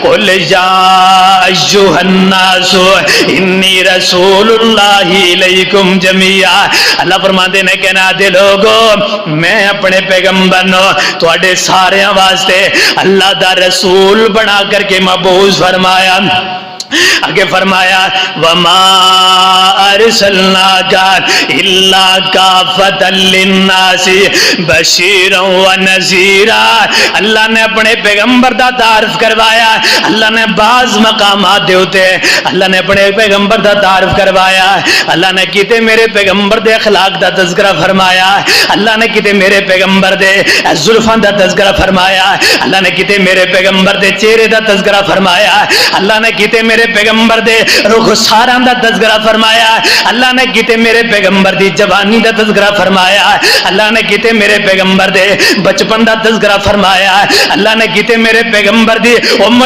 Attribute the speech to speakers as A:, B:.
A: قل یا ایھا الناس انی رسول اللہ الیکم جمیعا. اللہ فرماتے ہیں کہ نا دے لوگو میں اپنے پیغمبر نو تواڈے سارے واسطے اللہ دا رسول بنا کر کے مبعوث فرمایا. آگے فرمایا وما ارسلناک الا کافۃ للناس بشیرا ونذیرا. اللہ نے اپنے پیغمبر دا تعارف کروایا. اللہ نے بعض مقامات دے ہوتے اللہ نے اپنے پیغمبر دا تعارف کروایا. اللہ نے کیتے میرے پیغمبر دے اخلاق دا تذکرہ فرمایا. اللہ نے کیتے میرے پیغمبر دے زلفاں دا تذکرہ فرمایا. اللہ نے کیتے میرے پیغمبر دے چہرے دا تذکرہ فرمایا. اللہ نے کیتے میرے پیغمبر دے رخساراں دا تذکرہ فرمایا. اللہ نے کیتے میرے پیغمبر دی جوانی دا تذکرہ فرمایا. اللہ نے کیتے میرے پیغمبر دے بچپن دا تذکرہ فرمایا. اللہ نے کیتے میرے پیغمبر دی عمر